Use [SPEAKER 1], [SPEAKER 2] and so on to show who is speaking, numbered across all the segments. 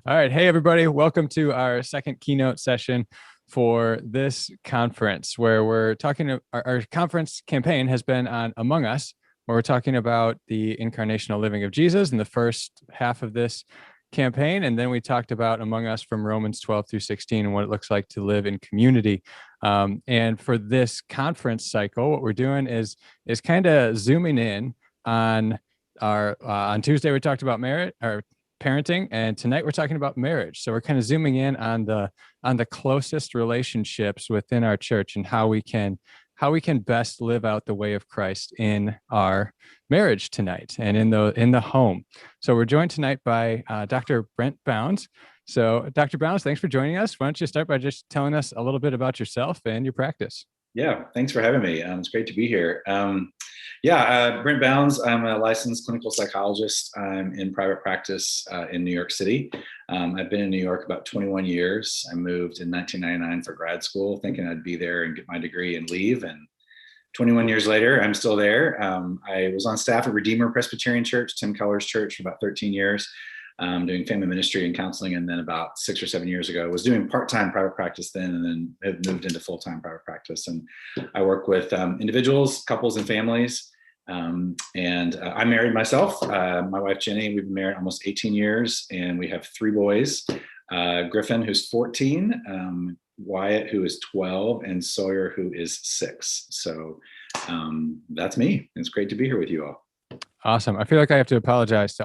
[SPEAKER 1] All right. Hey, everybody. Welcome to our second keynote session for this conference, where we're talking. Our conference campaign has been on Among Us, where we're talking about the incarnational living of Jesus in the first half of this campaign. And then we talked about Among Us from Romans 12 through 16 and what it looks like to live in community. And for this conference cycle, what we're doing is kind of zooming in on on Tuesday, we talked about marriage or parenting, and tonight we're talking about marriage. So we're kind of zooming in on the closest relationships within our church and how we can best live out the way of Christ in our marriage tonight and in the home. So we're joined tonight by Dr. Brent Bounds. So Dr. Bounds, thanks for joining us. Why don't you start by just telling us a little bit about yourself and your practice?
[SPEAKER 2] Yeah, thanks for having me. It's great to be here. Brent Bounds. I'm a licensed clinical psychologist. I'm in private practice in New York City. I've been in New York about 21 years. I moved in 1999 for grad school, thinking I'd be there and get my degree and leave. And 21 years later, I'm still there. I was on staff at Redeemer Presbyterian Church, Tim Keller's church, for about 13 years. Doing family ministry and counseling. And then about 6 or 7 years ago, I was doing part-time private practice then, and then have moved into full-time private practice. And I work with individuals, couples, and families. I'm married myself. My wife, Jenny, we've been married almost 18 years, and we have 3 boys, Griffin, who's 14, Wyatt, who is 12, and Sawyer, who is 6. So that's me. It's great to be here with you all.
[SPEAKER 1] Awesome. I feel like I have to apologize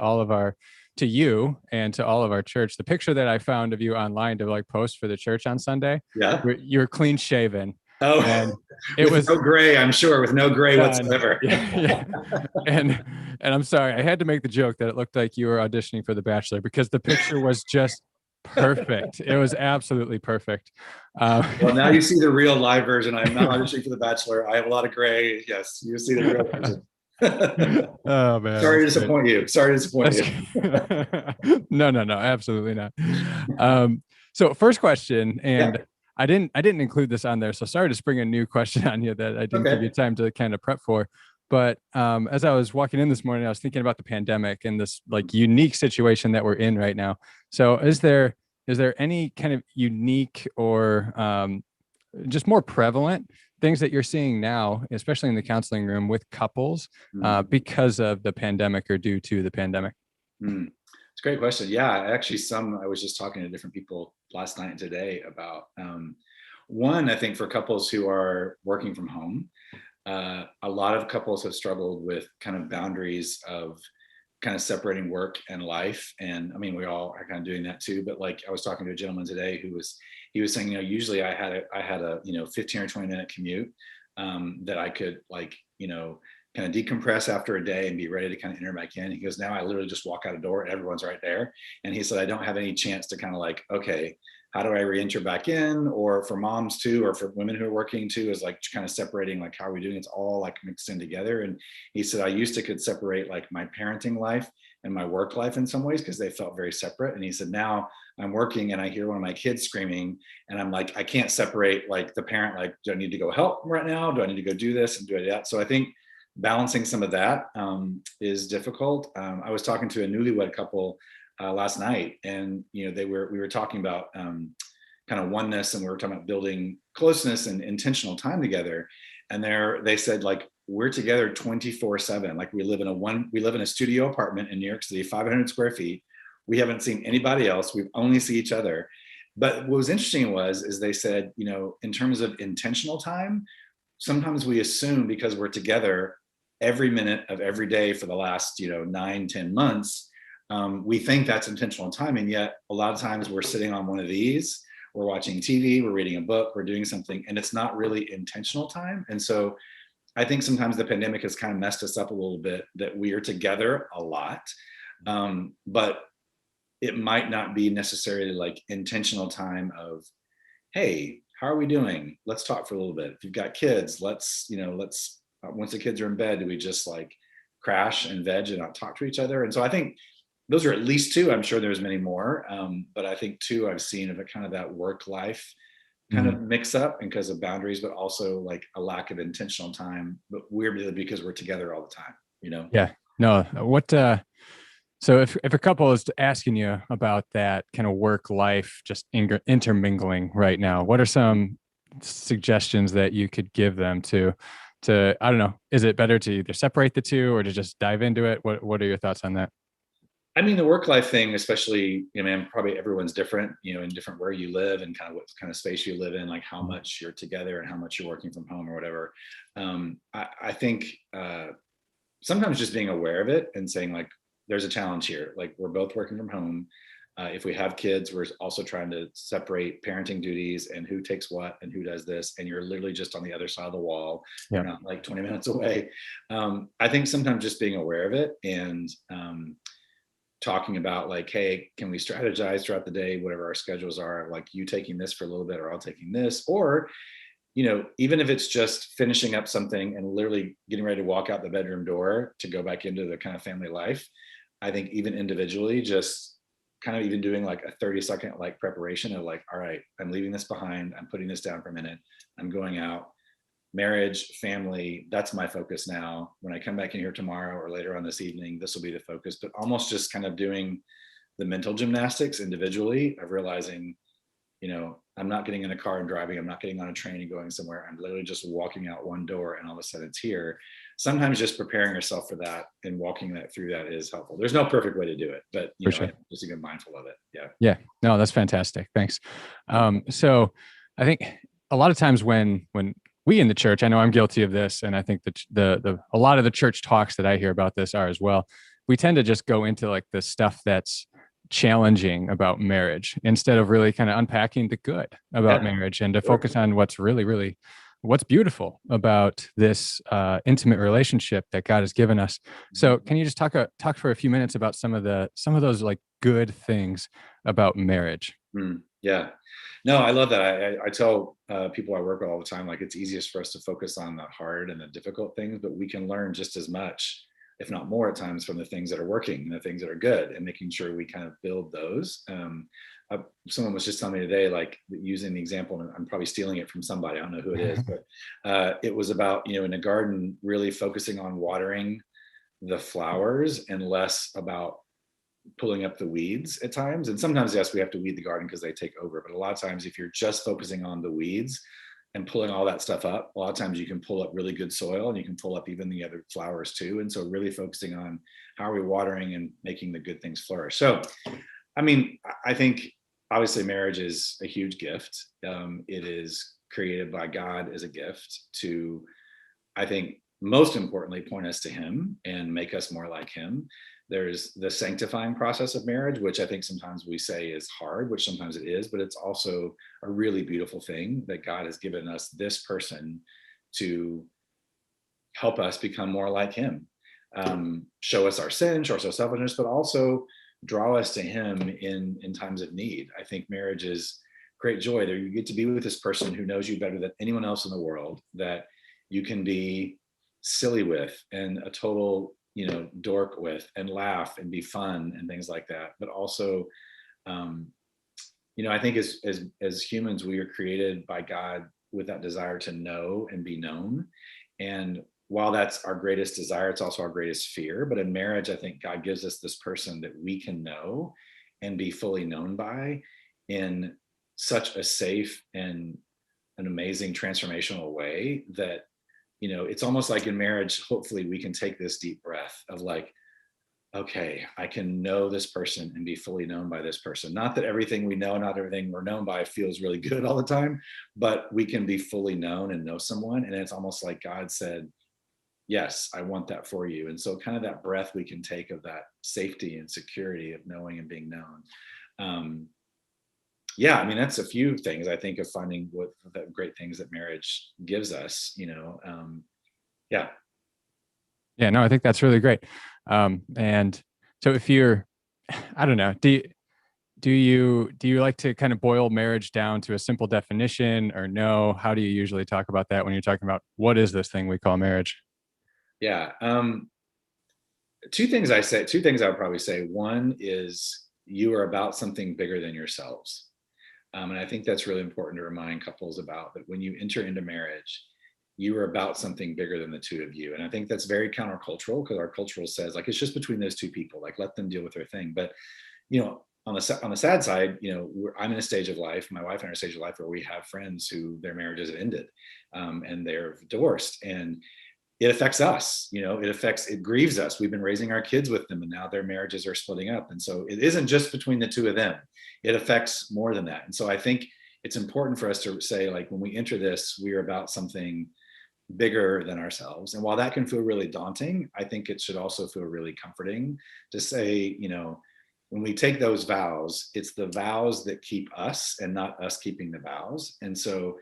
[SPEAKER 1] to you and to all of our church. The picture that I found of you online to post for the church on Sunday, you're clean shaven.
[SPEAKER 2] Oh, and it was no gray, I'm sure, with no gray whatsoever.
[SPEAKER 1] Yeah. And I'm sorry, I had to make the joke that it looked like you were auditioning for The Bachelor, because the picture was just perfect. It was absolutely perfect.
[SPEAKER 2] Well, now you see the real live version. I'm not auditioning for The Bachelor. I have a lot of gray. Yes, you see the real version.
[SPEAKER 1] Oh man,
[SPEAKER 2] sorry to disappoint you.
[SPEAKER 1] No, absolutely not. So first question, and I didn't include this on there, so sorry to spring a new question on you that I didn't give you time to kind of prep for. But as I was walking in this morning, I was thinking about the pandemic and this unique situation that we're in right now. So is there any kind of unique or just more prevalent things that you're seeing now, especially in the counseling room with couples, because of the pandemic or due to the pandemic?
[SPEAKER 2] It's a great question. Yeah, actually, I was just talking to different people last night and today about one, I think for couples who are working from home, a lot of couples have struggled with kind of boundaries of kind of separating work and life. And I mean, we all are kind of doing that too, but I was talking to a gentleman today he was saying, usually I had a 15 or 20 minute commute that I could kind of decompress after a day and be ready to kind of enter back in. He goes, now I literally just walk out a door and everyone's right there. And he said, I don't have any chance to kind of okay, how do I re-enter back in? Or for moms too, or for women who are working too, is kind of separating, how are we doing? It's all mixed in together. And he said, I used to could separate my parenting life and my work life in some ways because they felt very separate. And he said, now I'm working and I hear one of my kids screaming and I'm I can't separate the parent, do I need to go help right now? Do I need to go do this and do that? So I think balancing some of that is difficult. I was talking to a newlywed couple last night, and we were talking about kind of oneness, and we were talking about building closeness and intentional time together. And they said we're together 24/7. We live in a studio apartment in New York City, 500 square feet. We haven't seen anybody else. We only see each other. But what was interesting is they said, in terms of intentional time, sometimes we assume because we're together every minute of every day for the last 9-10 months, we think that's intentional time. And yet a lot of times we're sitting on one of these, we're watching TV, we're reading a book, we're doing something, and it's not really intentional time. And so I think sometimes the pandemic has kind of messed us up a little bit, that we are together a lot, but it might not be necessarily intentional time of, hey, how are we doing? Let's talk for a little bit. If you've got kids, let's once the kids are in bed, do we just crash and veg and not talk to each other? And so I think those are at least 2. I'm sure there's many more, but I think 2 I've seen of kind of that work life kind of mix up, and because of boundaries, but also a lack of intentional time, but weirdly because we're together all the time,
[SPEAKER 1] Yeah. No. So if a couple is asking you about that kind of work life just intermingling right now, what are some suggestions that you could give them to I don't know, is it better to either separate the two or to just dive into it? What are your thoughts on that?
[SPEAKER 2] I mean, the work life thing, especially, man, probably everyone's different, in different where you live and kind of what kind of space you live in, like how much you're together and how much you're working from home or whatever. I think sometimes just being aware of it and saying, like, there's a challenge here. Like, we're both working from home. If we have kids, we're also trying to separate parenting duties and who takes what and who does this. And you're literally just on the other side of the wall.
[SPEAKER 1] Yeah.
[SPEAKER 2] You're not like 20 minutes away. I think sometimes just being aware of it and talking about, like, hey, can we strategize throughout the day, whatever our schedules are, like you taking this for a little bit or I'll taking this, or even if it's just finishing up something and literally getting ready to walk out the bedroom door to go back into the kind of family life. I think even individually, just kind of even doing like a 30-second like preparation of, like, all right, I'm leaving this behind, I'm putting this down for a minute, I'm going out, marriage, family, that's my focus now. When I come back in here tomorrow or later on this evening, this will be the focus. But almost just kind of doing the mental gymnastics individually of realizing, I'm not getting in a car and driving, I'm not getting on a train and going somewhere, I'm literally just walking out one door and all of a sudden it's here. Sometimes just preparing yourself for that and walking that through that is helpful. There's no perfect way to do it, but
[SPEAKER 1] For sure.
[SPEAKER 2] just to get mindful of it. Yeah.
[SPEAKER 1] Yeah. No, that's fantastic. Thanks. So I think a lot of times when we in the church, I know I'm guilty of this, and I think that the a lot of the church talks that I hear about this are as well. We tend to just go into like the stuff that's challenging about marriage instead of really kind of unpacking the good about
[SPEAKER 2] Yeah,
[SPEAKER 1] marriage and to
[SPEAKER 2] sure.
[SPEAKER 1] focus on what's really what's beautiful about this intimate relationship that God has given us. So can you just talk for a few minutes about some of those like good things about marriage?
[SPEAKER 2] Yeah. No, I love that. I tell people I work with all the time, like, it's easiest for us to focus on the hard and the difficult things, but we can learn just as much, if not more at times, from the things that are working and the things that are good, and making sure we kind of build those. Someone was just telling me today, like, using the example, and I'm probably stealing it from somebody, I don't know who it is, but it was about, in a garden, really focusing on watering the flowers and less about pulling up the weeds at times. And sometimes, yes, we have to weed the garden because they take over. But a lot of times, if you're just focusing on the weeds and pulling all that stuff up, a lot of times you can pull up really good soil and you can pull up even the other flowers too. And so really focusing on how are we watering and making the good things flourish. So, I mean, I think obviously marriage is a huge gift. It is created by God as a gift to, I think, most importantly, point us to Him and make us more like Him. There's the sanctifying process of marriage, which I think sometimes we say is hard, which sometimes it is, but it's also a really beautiful thing that God has given us this person to help us become more like Him, show us our sin, show us our selfishness, but also draw us to Him in times of need. I think marriage is great joy. There, you get to be with this person who knows you better than anyone else in the world, that you can be silly with and a total dork with, and laugh and be fun and things like that. But also, I think as humans, we are created by God with that desire to know and be known. And while that's our greatest desire, it's also our greatest fear. But in marriage, I think God gives us this person that we can know and be fully known by in such a safe and an amazing transformational way that, it's almost like in marriage, hopefully we can take this deep breath of, like, okay, I can know this person and be fully known by this person. Not that everything we know, not everything we're known by feels really good all the time, but we can be fully known and know someone. And it's almost like God said, yes, I want that for you. And so kind of that breath we can take of that safety and security of knowing and being known. Yeah, I mean, that's a few things I think of finding what the great things that marriage gives us, yeah.
[SPEAKER 1] Yeah, no, I think that's really great. And so if you're, I don't know, do you like to kind of boil marriage down to a simple definition, or no? How do you usually talk about that when you're talking about what is this thing we call marriage?
[SPEAKER 2] Yeah. Two things I would probably say. One is you are about something bigger than yourselves. And I think that's really important to remind couples about, that when you enter into marriage, you are about something bigger than the two of you. And I think that's very countercultural, because our cultural says like, it's just between those two people, like let them deal with their thing. But, on the sad side, I'm in a stage of life, my wife and I are in a stage of life where we have friends who their marriages have ended, and they're divorced, and it affects us. It grieves us. We've been raising our kids with them, and now their marriages are splitting up. And so it isn't just between the two of them. It affects more than that. And so I think it's important for us to say, like, when we enter this, we are about something bigger than ourselves. And while that can feel really daunting, I think it should also feel really comforting to say, when we take those vows, it's the vows that keep us and not us keeping the vows. And so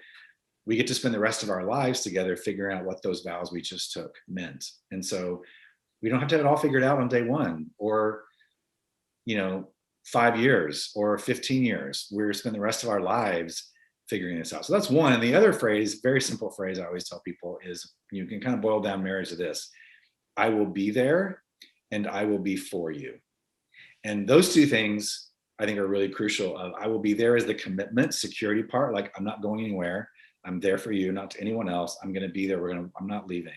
[SPEAKER 2] we get to spend the rest of our lives together figuring out what those vows we just took meant. And so we don't have to have it all figured out on day one, or 5 years or 15 years. We're spending the rest of our lives figuring this out. So that's one. And the other phrase, very simple phrase I always tell people is, you can kind of boil down marriage to this: I will be there and I will be for you. And those two things I think are really crucial. I will be there as the commitment, security part, like I'm not going anywhere. I'm there for you, not to anyone else. I'm going to be there. I'm not leaving.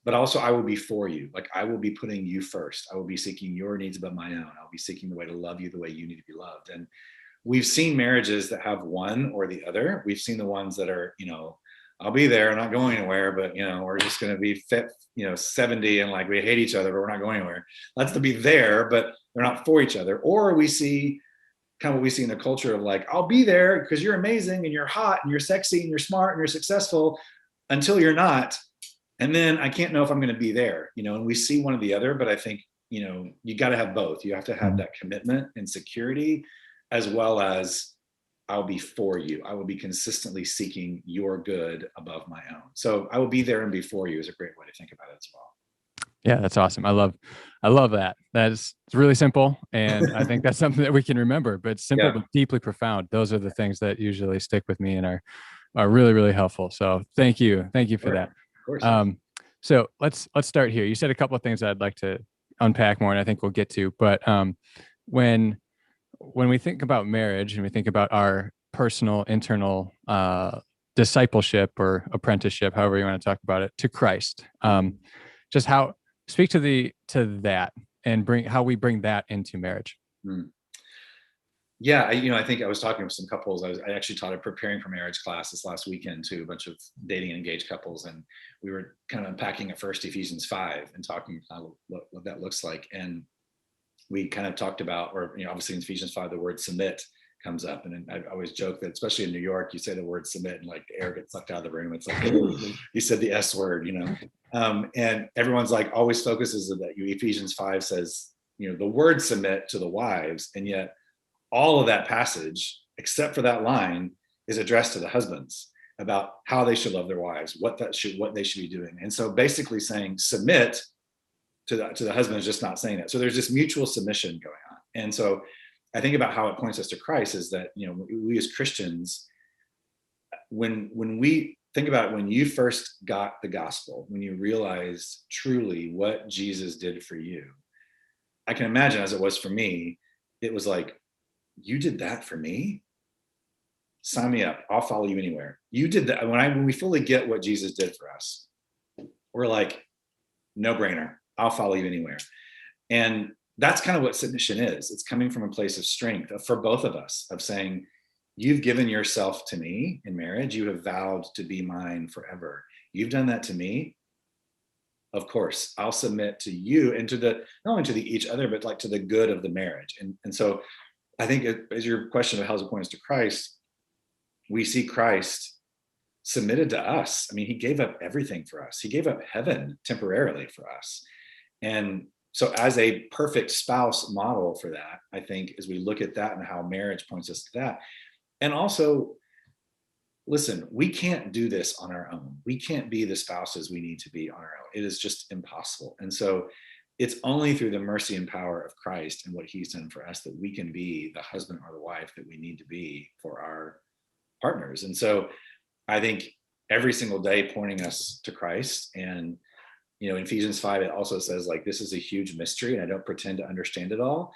[SPEAKER 2] But also I will be for you. Like I will be putting you first. I will be seeking your needs above my own. I'll be seeking the way to love you the way you need to be loved. And we've seen marriages that have one or the other. We've seen the ones that are, I'll be there, I'm not going anywhere, but we're just going to be fit, 70 and like we hate each other, but we're not going anywhere. That's to be there, but they're not for each other. Or we see kind of what we see in the culture of like, I'll be there because you're amazing and you're hot and you're sexy and you're smart and you're successful, until you're not. And then I can't know if I'm going to be there, and we see one or the other. But I think, you got to have both. You have to have that commitment and security, as well as I'll be for you. I will be consistently seeking your good above my own. So I will be there and be for you is a great way to think about it as well.
[SPEAKER 1] Yeah, that's awesome. I love that. It's really simple. And I think that's something that we can remember, but it's simple, but deeply profound. Those are the things that usually stick with me and are really, really helpful. So thank you. Thank you for that.
[SPEAKER 2] Of course.
[SPEAKER 1] So let's start here. You said a couple of things I'd like to unpack more, and I think we'll get to, but when we think about marriage and we think about our personal internal discipleship or apprenticeship, however you want to talk about it, to Christ, just speak to that and how we bring that into marriage.
[SPEAKER 2] Yeah, I think I was talking with some couples. I actually taught a preparing for marriage class this last weekend to a bunch of dating and engaged couples, and we were kind of unpacking at first Ephesians 5 and talking about what that looks like. And we kind of talked about, or obviously in Ephesians 5, the word submit comes up, and I always joke that especially in New York, you say the word submit and like the air gets sucked out of the room. It's like you said the S word, and everyone's like always focuses on that. Ephesians 5 says the word submit to the wives, and yet all of that passage, except for that line, is addressed to the husbands about how they should love their wives, what they should be doing. And so basically saying submit to the husband is just not saying that. So there's this mutual submission going on. And so I think about how it points us to Christ is that, we as Christians, when we think about it, when you first got the gospel, when you realized truly what Jesus did for you, I can imagine, as it was for me, it was like, you did that for me? Sign me up. I'll follow you anywhere. You did that. When we fully get what Jesus did for us, we're like, no brainer. I'll follow you anywhere. And that's kind of what submission is. It's coming from a place of strength for both of us, of saying, you've given yourself to me in marriage. You have vowed to be mine forever. You've done that to me. Of course, I'll submit to you and to not only to each other, but like to the good of the marriage. And so I think as your question of how does it point us to Christ, we see Christ submitted to us. I mean, he gave up everything for us. He gave up heaven temporarily for us. And so as a perfect spouse model for that, I think as we look at that and how marriage points us to that. And also, listen, we can't do this on our own. We can't be the spouses we need to be on our own. It is just impossible. And so it's only through the mercy and power of Christ and what he's done for us that we can be the husband or the wife that we need to be for our partners. And so I think every single day pointing us to Christ. And in Ephesians 5, it also says like, this is a huge mystery and I don't pretend to understand it all.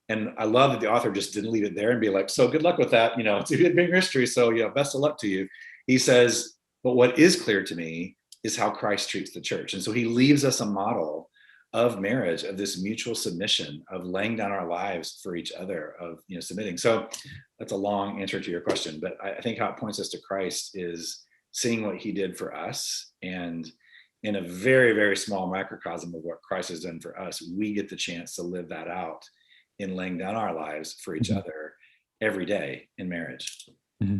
[SPEAKER 2] And I love that the author just didn't leave it there and be like, so good luck with that. It's a big mystery. So best of luck to you. He says, But what is clear to me is how Christ treats the church. And so he leaves us a model of marriage, of this mutual submission, of laying down our lives for each other, of submitting. So that's a long answer to your question, but I think how it points us to Christ is seeing what he did for us, and in a very, very small microcosm of what Christ has done for us, we get the chance to live that out in laying down our lives for each other every day in marriage.
[SPEAKER 1] Mm-hmm.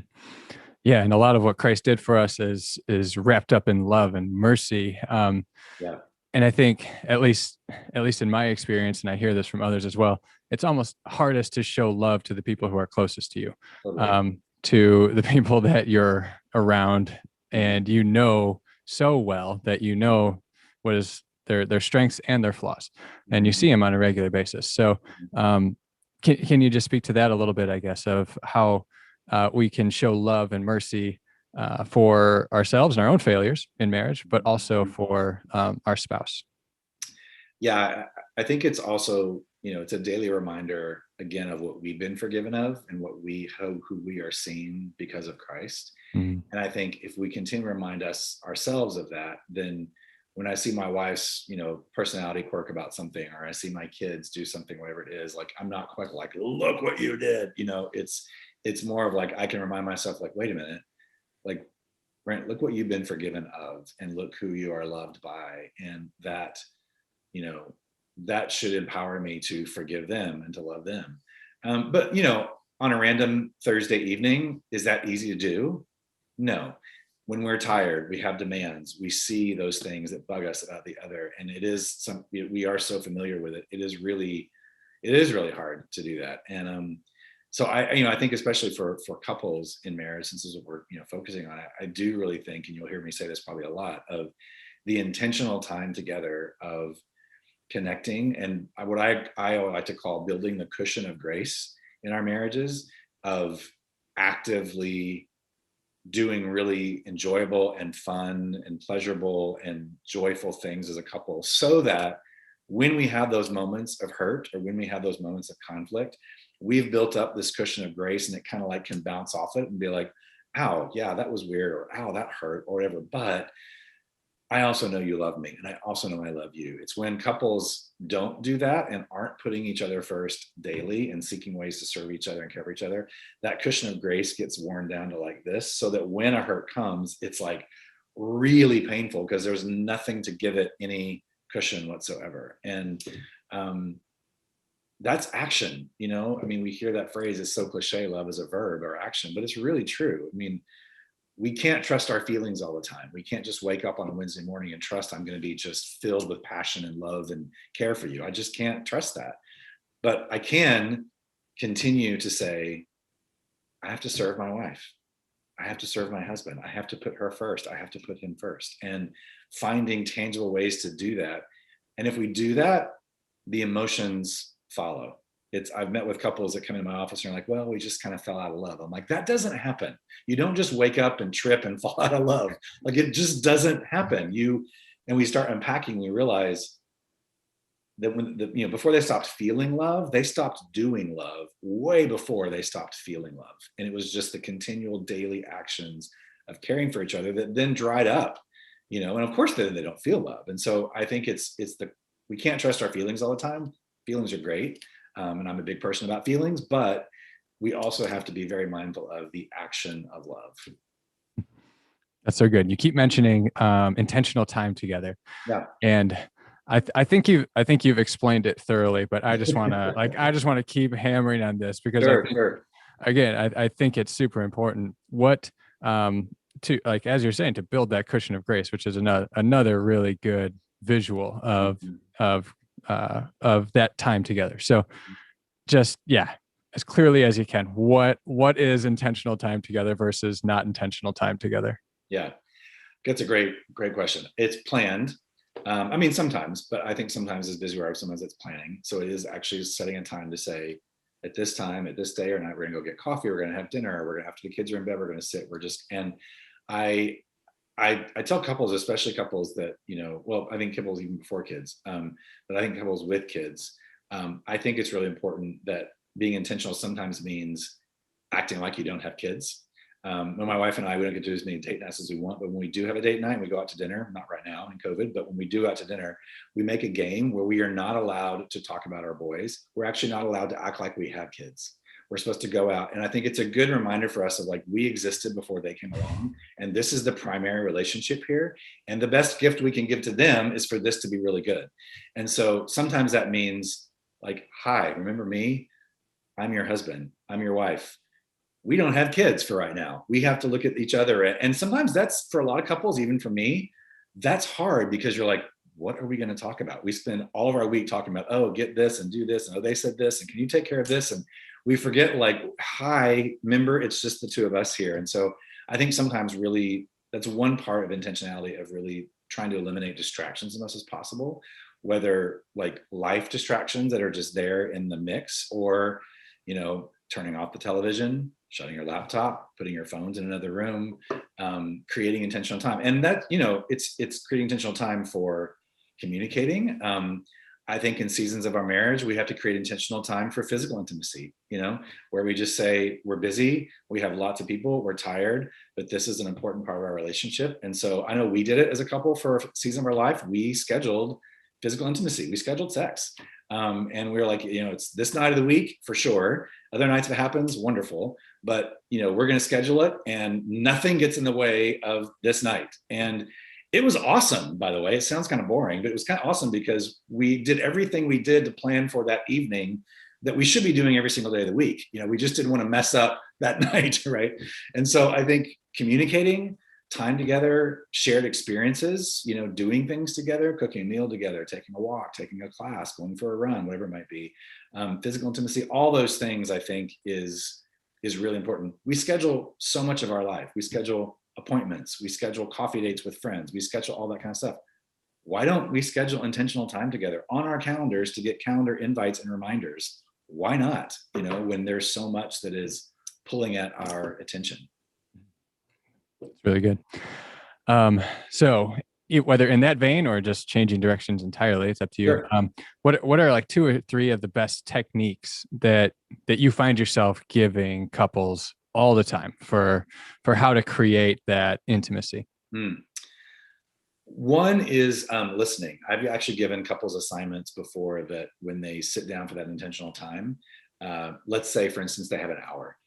[SPEAKER 1] Yeah, and a lot of what Christ did for us is wrapped up in love and mercy.
[SPEAKER 2] Yeah,
[SPEAKER 1] And I think, at least in my experience, and I hear this from others as well, it's almost hardest to show love to the people who are closest to you,
[SPEAKER 2] totally.
[SPEAKER 1] to the people that you're around,
[SPEAKER 2] Mhm.
[SPEAKER 1] and so well that what is their strengths and their flaws, and you
[SPEAKER 2] Mhm.
[SPEAKER 1] see them on a regular basis. So, um, can you just speak to that a little bit, I guess, of how we can show love and mercy for ourselves and our own failures in marriage, but also for our spouse?
[SPEAKER 2] Yeah, I think it's also, it's a daily reminder again of what we've been forgiven of, and who we are seen because of Christ.
[SPEAKER 1] Mhm.
[SPEAKER 2] And I think if we continue to remind ourselves of that, then when I see my wife's, personality quirk about something, or I see my kids do something, whatever it is, like, I'm not quite like, look what you did. It's more of like, I can remind myself, like, wait a minute, like, Brent, look what you've been forgiven of, and look who you are loved by. And you know, that should empower me to forgive them and to love them. But on a random Thursday evening, is that easy to do? No. When we're tired, we have demands. We see those things that bug us about the other, and we are so familiar with it. It is really hard to do that. And so I think, especially for couples in marriage, since this is what we're focusing on, I do really think, and you'll hear me say this probably a lot, of the intentional time together of connecting, and what I like to call building the cushion of grace in our marriages, of actively doing really enjoyable and fun and pleasurable and joyful things as a couple, so that when we have those moments of hurt, or when we have those moments of conflict, we've built up this cushion of grace, and it kind of like can bounce off it and be like, ow, yeah, that was weird, or ow, that hurt, or whatever. But I also know you love me, and I also know I love you. It's when couples don't do that and aren't putting each other first daily and seeking ways to serve each other and care for each other, that cushion of grace gets worn down to like this, so that when a hurt comes, it's like really painful, because there's nothing to give it any cushion whatsoever. And um, that's action. I mean, we hear that phrase, it's so cliche, love is a verb or action, but it's really true. I mean, we can't trust our feelings all the time. We can't just wake up on a Wednesday morning and trust I'm going to be just filled with passion and love and care for you. I just can't trust that. But I can continue to say, I have to serve my wife. I have to serve my husband. I have to put her first. I have to put him first. And finding tangible ways to do that. And if we do that, the emotions follow. I've met with couples that come into my office and are like, well, we just kind of fell out of love. I'm like, that doesn't happen. You don't just wake up and trip and fall out of love. Like, it just doesn't happen. And we start unpacking, we realize that before they stopped feeling love, they stopped doing love way before they stopped feeling love. And it was just the continual daily actions of caring for each other that then dried up, and of course then they don't feel love. And so I think we can't trust our feelings all the time. Feelings are great. And I'm a big person about feelings, but we also have to be very mindful of the action of love.
[SPEAKER 1] That's so good. You keep mentioning intentional time together,
[SPEAKER 2] Yeah.
[SPEAKER 1] and I think you've explained it thoroughly. But I just want to keep hammering on this, because I
[SPEAKER 2] Sure,
[SPEAKER 1] think,
[SPEAKER 2] sure.
[SPEAKER 1] again, I think it's super important. What to, like, as you're saying, to build that cushion of grace, which is another really good visual
[SPEAKER 2] Mhm.
[SPEAKER 1] of that time together. So, just, yeah, as clearly as you can, what is intentional time together versus not intentional time together?
[SPEAKER 2] Yeah. That's a great, great question. It's planned. I mean, sometimes, but I think sometimes it's busy work. Sometimes it's planning. So it is actually setting a time to say, at this time, at this day or night, we're gonna go get coffee. We're gonna have dinner. We're gonna, after the kids are in bed, we're gonna sit. And I, I tell couples, especially couples that, well, I think couples even before kids, but I think couples with kids, I think it's really important that being intentional sometimes means acting like you don't have kids. When my wife and I, we don't get to do as many date nights as we want, but when we do have a date night and we go out to dinner, not right now in COVID, but when we do out to dinner, we make a game where we are not allowed to talk about our boys. We're actually not allowed to act like we have kids. We're supposed to go out. And I think it's a good reminder for us of like, we existed before they came along. And this is the primary relationship here. And the best gift we can give to them is for this to be really good. And so sometimes that means like, hi, remember me? I'm your husband. I'm your wife. We don't have kids for right now. We have to look at each other. And sometimes that's for a lot of couples, even for me, that's hard because you're like, what are we going to talk about? We spend all of our week talking about, oh, get this and do this. And oh, they said this. And can you take care of this? And we forget like, hi, remember, it's just the two of us here. And so I think sometimes really that's one part of intentionality of really trying to eliminate distractions as much as possible, whether like life distractions that are just there in the mix or, turning off the television, shutting your laptop, putting your phones in another room, creating intentional time. And that, it's creating intentional time for communicating. I think in seasons of our marriage, we have to create intentional time for physical intimacy, where we just say, we're busy, we have lots of people, we're tired, but this is an important part of our relationship. And so I know we did it as a couple for a season of our life. We scheduled physical intimacy, we scheduled sex. And we were like, it's this night of the week for sure. Other nights if it happens, wonderful. But, we're going to schedule it and nothing gets in the way of this night. And it was awesome, by the way. It sounds kind of boring, but it was kind of awesome because we did everything we did to plan for that evening that we should be doing every single day of the week. We just didn't want to mess up that night, right? And so I think communicating, time together, shared experiences, doing things together, cooking a meal together, taking a walk, taking a class, going for a run, whatever it might be, physical intimacy, all those things I think is really important. We schedule so much of our life. We schedule appointments, we schedule coffee dates with friends, we schedule all that kind of stuff. Why don't we schedule intentional time together on our calendars to get calendar invites and reminders? Why not? When there's so much that is pulling at our attention.
[SPEAKER 1] It's really good. So whether in that vein or just changing directions entirely, it's up to you.
[SPEAKER 2] Sure.
[SPEAKER 1] What are like 2 or 3 of the best techniques that you find yourself giving couples all the time for how to create that intimacy?
[SPEAKER 2] One is listening. I've actually given couples assignments before that when they sit down for that intentional time, let's say, for instance, they have an hour.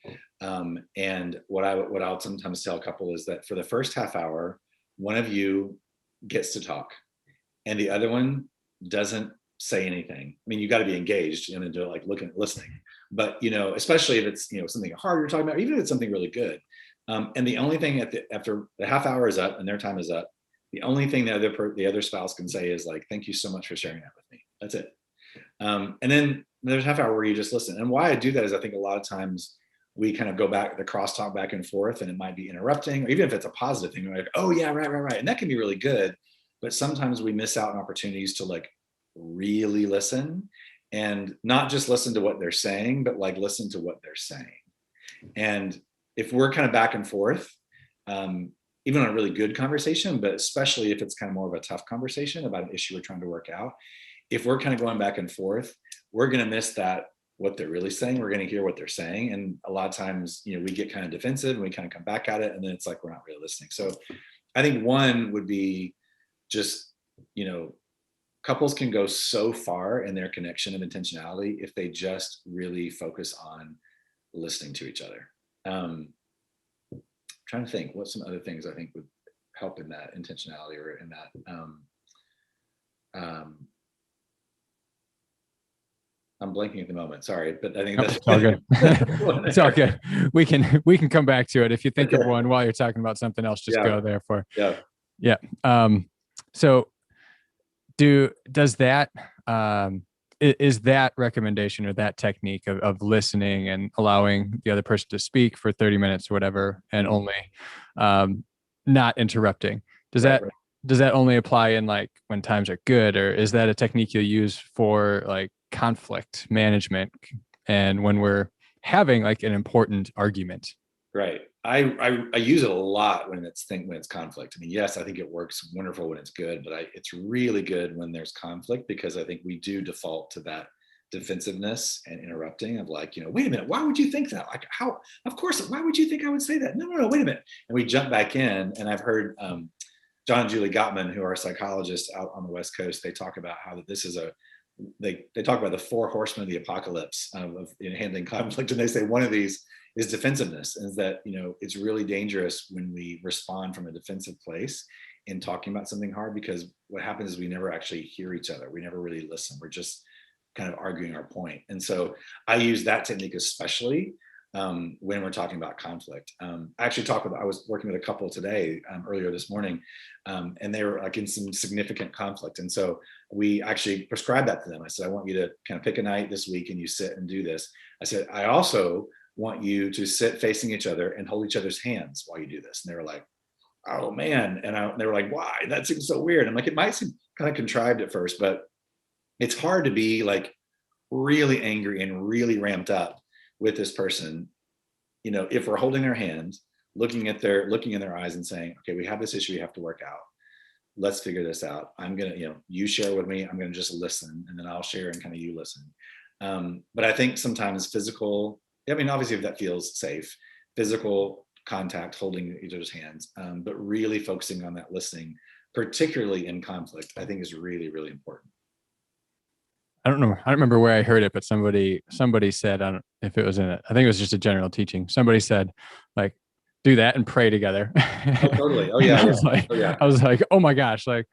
[SPEAKER 2] And what I'll sometimes tell a couple is that for the first half hour, one of you gets to talk and the other one doesn't say anything. I mean, you got to be engaged and do like listening, but especially if it's, something hard you're talking about, even if it's something really good. And the only thing after the half hour is up and their time is up, the only thing the other spouse can say is like, thank you so much for sharing that with me. That's it. And then there's half hour where you just listen. And why I do that is I think a lot of times we kind of go back, the crosstalk back and forth, and it might be interrupting, or even if it's a positive thing, we're like, oh yeah, right. And that can be really good. But sometimes we miss out on opportunities to like really listen and not just listen to what they're saying, but like listen to what they're saying. And if we're kind of back and forth, even on a really good conversation, but especially if it's kind of more of a tough conversation about an issue we're trying to work out, if we're kind of going back and forth, we're going to miss that, what they're really saying. We're going to hear what they're saying. And a lot of times, we get kind of defensive and we kind of come back at it. And then it's like, we're not really listening. So I think one would be just, couples can go so far in their connection of intentionality if they just really focus on listening to each other. Trying to think what some other things I think would help in that intentionality or in that. I'm blanking at the moment. Sorry, but I think that's
[SPEAKER 1] all good. It's all good. We can come back to it. If you think of one while you're talking about something else, just go there for. Yeah. So does that, is that recommendation or that technique of listening and allowing the other person to speak for 30 minutes or whatever, and only not interrupting, does that only apply in like when times are good, or is that a technique you'll use for like conflict management and when we're having like an important argument?
[SPEAKER 2] Right. I use it a lot when it's conflict. I mean, yes, I think it works wonderful when it's good, but it's really good when there's conflict, because I think we do default to that defensiveness and interrupting of like, wait a minute, why would you think that? Like, how, of course, why would you think I would say that? No, wait a minute. And we jump back in, and I've heard John and Julie Gottman, who are psychologists out on the West Coast, they talk about how this is they talk about the 4 horsemen of the apocalypse of handling conflict. And they say one of these is defensiveness, is that, it's really dangerous when we respond from a defensive place in talking about something hard, because what happens is we never actually hear each other. We never really listen. We're just kind of arguing our point. And so I use that technique especially when we're talking about conflict. I was working with a couple today, earlier this morning, and they were like in some significant conflict. And so we actually prescribed that to them. I said, I want you to kind of pick a night this week and you sit and do this. I said, I also want you to sit facing each other and hold each other's hands while you do this. And they were like, oh man. And they were like, why? That seems so weird. I'm like, it might seem kind of contrived at first, but it's hard to be like really angry and really ramped up with this person, if we're holding their hand, looking in their eyes and saying, okay, we have this issue we have to work out. Let's figure this out. I'm going to, you share with me, I'm going to just listen, and then I'll share and kind of you listen. But I think sometimes obviously if that feels safe, physical contact, holding each other's hands, but really focusing on that listening, particularly in conflict, I think is really, really important.
[SPEAKER 1] I don't remember where I heard it, but somebody said, I don't know if it was I think it was just a general teaching. Somebody said, like, do that and pray together.
[SPEAKER 2] Oh, totally. Oh yeah.
[SPEAKER 1] I was like, oh my gosh, like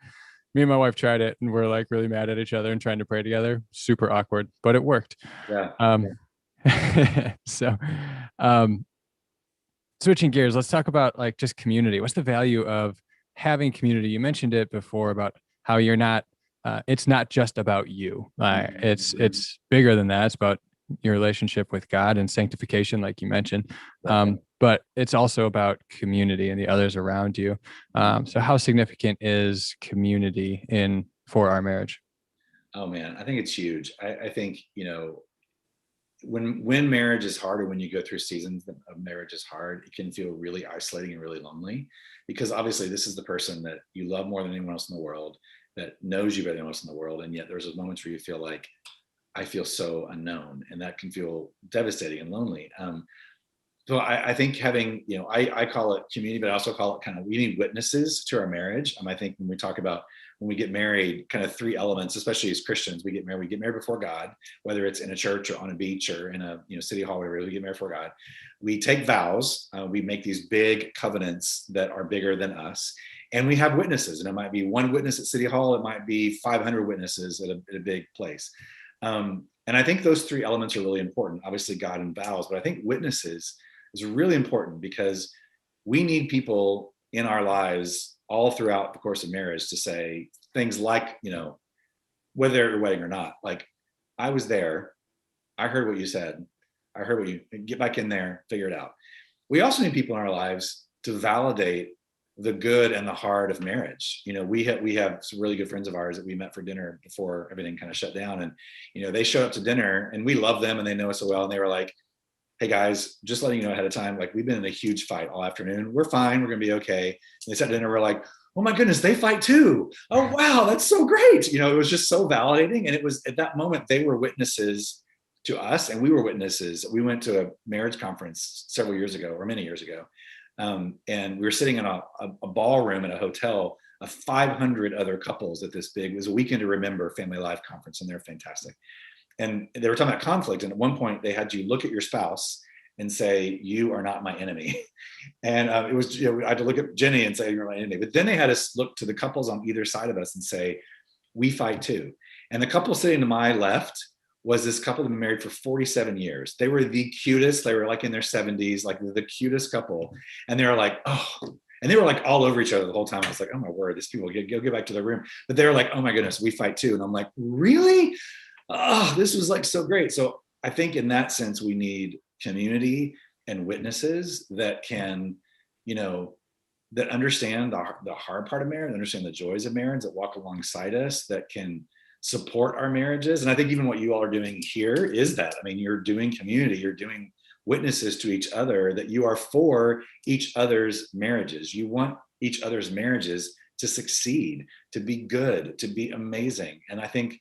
[SPEAKER 1] me and my wife tried it and we're like really mad at each other and trying to pray together. Super awkward, but it worked.
[SPEAKER 2] Yeah.
[SPEAKER 1] So, switching gears, let's talk about like just community. What's the value of having community? You mentioned it before about how you're not, it's not just about you. It's bigger than that. It's about your relationship with God and sanctification, like you mentioned. But it's also about community and the others around you. So how significant is community for our marriage?
[SPEAKER 2] Oh man, I think it's huge. I think, when marriage is hard, or when you go through seasons of marriage is hard, it can feel really isolating and really lonely, because obviously this is the person that you love more than anyone else in the world, that knows you better than anyone else in the world. And yet there's those moments where you feel like, I feel so unknown, and that can feel devastating and lonely. So I think having, I call it community, but I also call it we need witnesses to our marriage. I think when we get married, kind of 3 elements, especially as Christians, we get married before God, whether it's in a church or on a beach or in a city hall, wherever we get married before God. We take vows, we make these big covenants that are bigger than us, and we have witnesses. And it might be 1 witness at City Hall, it might be 500 witnesses at a big place. And I think those 3 elements are really important. Obviously, God and vows, but I think witnesses is really important, because we need people in our lives all throughout the course of marriage to say things like, whether they're at your wedding or not, like, I was there, I heard what you said, I heard what you, get back in there, figure it out. We also need people in our lives to validate the good and the hard of marriage. We have some really good friends of ours that we met for dinner before everything kind of shut down. And, they showed up to dinner, and we love them and they know us so well. And they were like, hey guys, just letting you know ahead of time, like, we've been in a huge fight all afternoon. We're fine. We're going to be okay. And they sat down and we're like, oh my goodness, they fight too. Oh, wow. That's so great. It was just so validating. And it was at that moment, they were witnesses to us and we were witnesses. We went to a marriage conference several years ago, or many years ago. And we were sitting in a ballroom in a hotel of 500 other couples at this big, it was a Weekend to Remember Family Life conference, and they're fantastic. And they were talking about conflict. And at one point they had you look at your spouse and say, you are not my enemy. And it was, I had to look at Jenny and say, you're my enemy. But then they had us look to the couples on either side of us and say, we fight too. And the couple sitting to my left was this couple that had been married for 47 years. They were the cutest. They were like in their 70s, like the cutest couple. And they were like, oh, and they were like all over each other the whole time. I was like, oh my word, these people get back to their room. But they were like, oh my goodness, we fight too. And I'm like, really? Oh, this was like so great. So I think in that sense, we need community and witnesses that can, that understand the hard part of marriage, understand the joys of marriage, that walk alongside us, that can support our marriages. And I think even what you all are doing here is that. I mean, you're doing community, you're doing witnesses to each other, that you are for each other's marriages. You want each other's marriages to succeed, to be good, to be amazing. And I think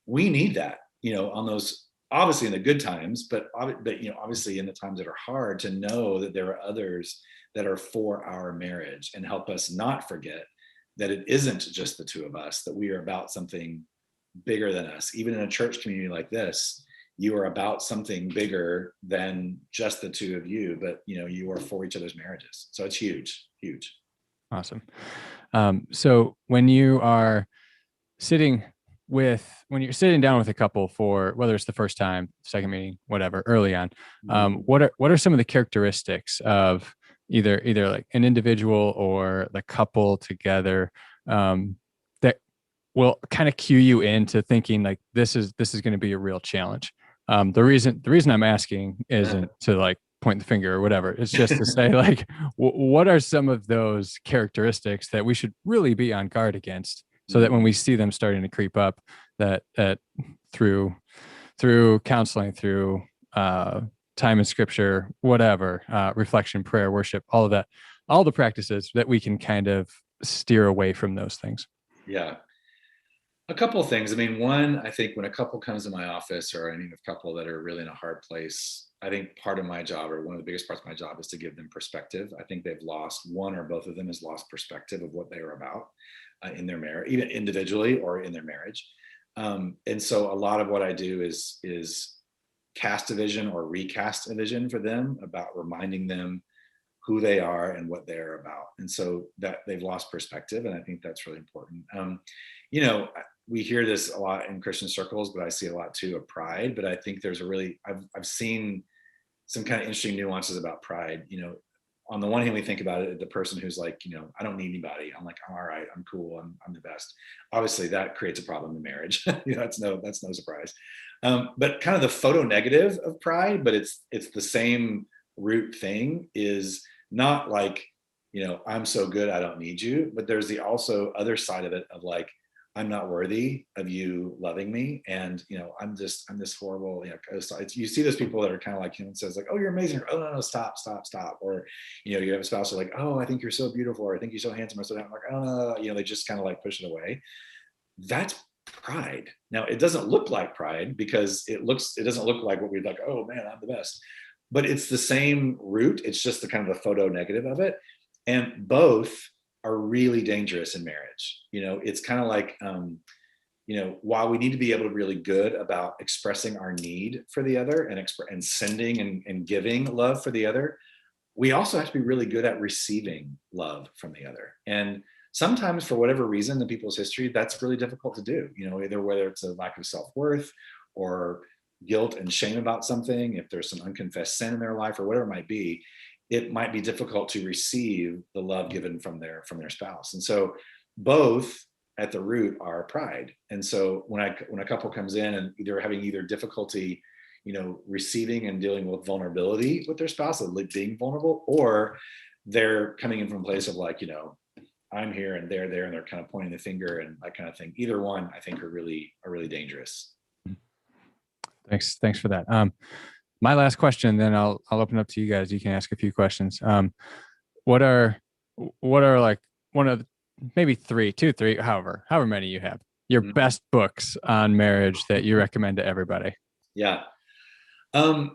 [SPEAKER 2] we need that. on those, obviously in the good times, but obviously in the times that are hard, to know that there are others that are for our marriage, and help us not forget that it isn't just the two of us, that we are about something bigger than us. Even in a church community like this, you are about something bigger than just the two of you, but you are for each other's marriages. So it's huge, huge.
[SPEAKER 1] Awesome. So when you're sitting down with a couple for whether it's the first time, second meeting, whatever, early on, what are some of the characteristics of either like an individual or the couple together that will kind of cue you into thinking like this is going to be a real challenge? The reason I'm asking isn't to like point the finger or whatever. It's just to say like, what are some of those characteristics that we should really be on guard against, so that when we see them starting to creep up, that through counseling, through time in scripture, whatever, reflection, prayer, worship, all of that, all the practices, that we can kind of steer away from those things.
[SPEAKER 2] Yeah. A couple of things. I mean, one, I think when a couple comes to my office, or any couple that are really in a hard place, I think part of my job, or one of the biggest parts of my job, is to give them perspective. I think they've lost, one or both of them has lost perspective of what they are about in their marriage, even individually or in their marriage. And so a lot of what I do is cast a vision or recast a vision for them, about reminding them who they are and what they're about. And so that they've lost perspective. And I think that's really important. We hear this a lot in Christian circles, but I see a lot too of pride. But I think there's I've seen some kind of interesting nuances about pride. On the one hand, we think about it, the person who's like, I don't need anybody. I'm like, I'm all right. I'm cool. I'm the best. Obviously that creates a problem in marriage. That's no surprise. But kind of the photo negative of pride, but it's the same root thing, is not like, I'm so good, I don't need you. But there's the also other side of it, of like, I'm not worthy of you loving me. And, I'm this horrible, you see those people that are kind of like, says like, oh, you're amazing. Or, oh, no, stop. Or, you have a spouse who are like, oh, I think you're so beautiful. Or I think you're so handsome. Or so I'm like, oh, no, they just kind of like push it away. That's pride. Now, it doesn't look like pride, because it doesn't look like what we'd like, oh man, I'm the best. But it's the same root. It's just the kind of the photo negative of it. And both are really dangerous in marriage. It's kind of like, while we need to be able to really good about expressing our need for the other, and sending and giving love for the other, we also have to be really good at receiving love from the other. And sometimes, for whatever reason in people's history, that's really difficult to do, either whether it's a lack of self-worth, or guilt and shame about something, if there's some unconfessed sin in their life, or whatever it might be. It might be difficult to receive the love given from their spouse. And so both at the root are pride. And so when a couple comes in and they're having either difficulty, receiving and dealing with vulnerability with their spouse, like being vulnerable, or they're coming in from a place of like, I'm here and they're there, and they're kind of pointing the finger and that kind of thing. Either one, I think, are really dangerous.
[SPEAKER 1] Thanks for that. My last question, then I'll open up to you guys. You can ask a few questions. What are like one of maybe two, three, however many you have, your best books on marriage that you recommend to everybody?
[SPEAKER 2] Yeah. Probably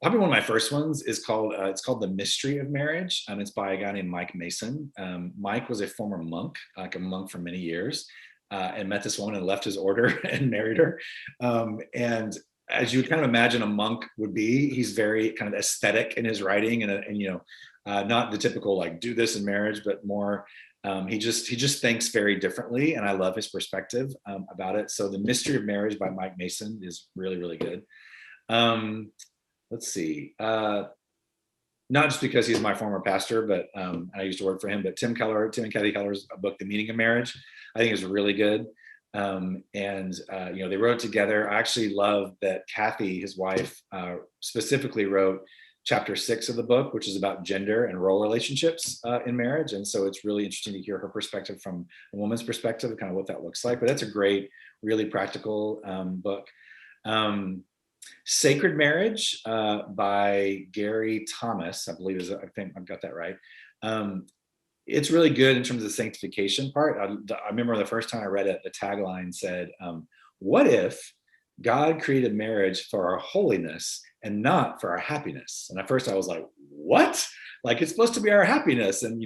[SPEAKER 2] one of my first ones is called, it's called The Mystery of Marriage. It's by a guy named Mike Mason. Mike was a former monk, like a monk for many years, and met this woman and left his order and married her. And as you would kind of imagine a monk would be, he's very kind of aesthetic in his writing, and not the typical like do this in marriage, but more he just thinks very differently, and I love his perspective about it. So The Mystery of Marriage by Mike Mason is really, really good. Let's see. Not just because he's my former pastor, but I used to work for him, but Tim and Kathy Keller's book, The Meaning of Marriage, I think is really good. They wrote together. I actually love that Kathy, his wife, specifically wrote chapter 6 of the book, which is about gender and role relationships in marriage. And so it's really interesting to hear her perspective from a woman's perspective, kind of what that looks like. But that's a great, really practical book. Sacred Marriage by Gary Thomas, I think I've got that right. It's really good in terms of the sanctification part. I remember the first time I read it, the tagline said, what if God created marriage for our holiness and not for our happiness. And at first I was like, what? Like it's supposed to be our happiness. And,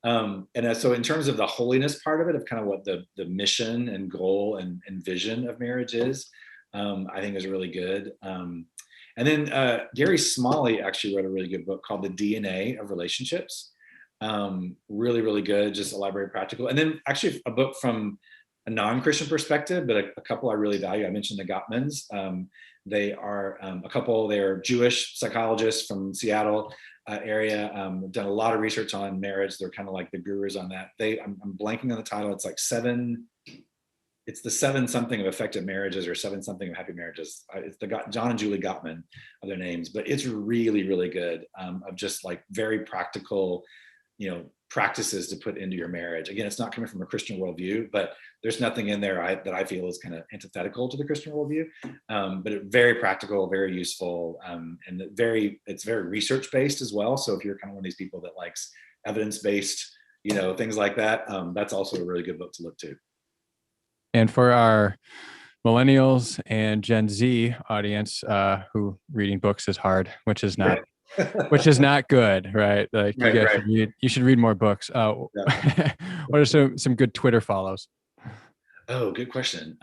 [SPEAKER 2] so in terms of the holiness part of it, of kind of what the mission and goal and vision of marriage is, I think is really good. And then Gary Smalley actually wrote a really good book called The DNA of Relationships. Really, really good, just elaborate, practical. And then actually a book from a non-Christian perspective, but a couple I really value. I mentioned the Gottmans. They are a couple, they're Jewish psychologists from Seattle area, done a lot of research on marriage. They're kind of like the gurus on that. I'm blanking on the title. It's like it's the 7 something of effective marriages or 7 something of happy marriages. It's John and Julie Gottman are their names, but it's really, really good, of just like very practical, practices to put into your marriage. Again, it's not coming from a Christian worldview, but there's nothing in there that I feel is kind of antithetical to the Christian worldview. But it's very practical, very useful, and it's very research based as well. So if you're kind of one of these people that likes evidence based, things like that, that's also a really good book to look to.
[SPEAKER 1] And for our millennials and Gen Z audience, who reading books is hard, which is not good, right? Like you guys should read more books. What are some good Twitter follows?
[SPEAKER 2] Oh, good question.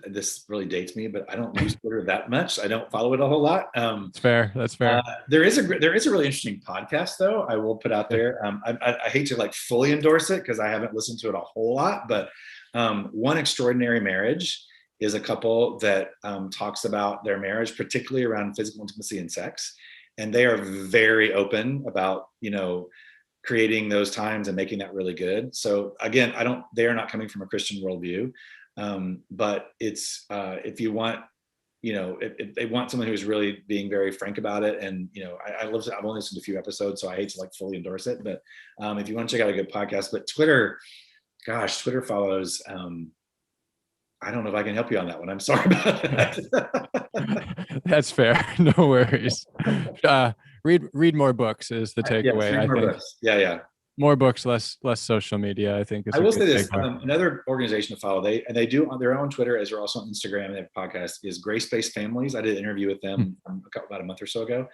[SPEAKER 2] This really dates me, but I don't use Twitter that much. I don't follow it a whole lot.
[SPEAKER 1] That's fair.
[SPEAKER 2] There is a really interesting podcast though. I will put out there. I hate to like fully endorse it because I haven't listened to it a whole lot, but One Extraordinary Marriage is a couple that talks about their marriage, particularly around physical intimacy and sex. And they are very open about, creating those times and making that really good. So again, they are not coming from a Christian worldview. But it's, if you want, if they want someone who's really being very frank about it. And, I've only listened to a few episodes, so I hate to like fully endorse it, but if you want to check out a good podcast, but Twitter follows, I don't know if I can help you on that one. I'm sorry about that.
[SPEAKER 1] That's fair. No worries. Read more books is the takeaway. I think.
[SPEAKER 2] Books. Yeah.
[SPEAKER 1] More books, less social media, I think.
[SPEAKER 2] I will say this, another organization to follow, they do on their own Twitter, as they're also on Instagram, and they have a podcast, is Grace-Based Families. I did an interview with them about a month or so ago.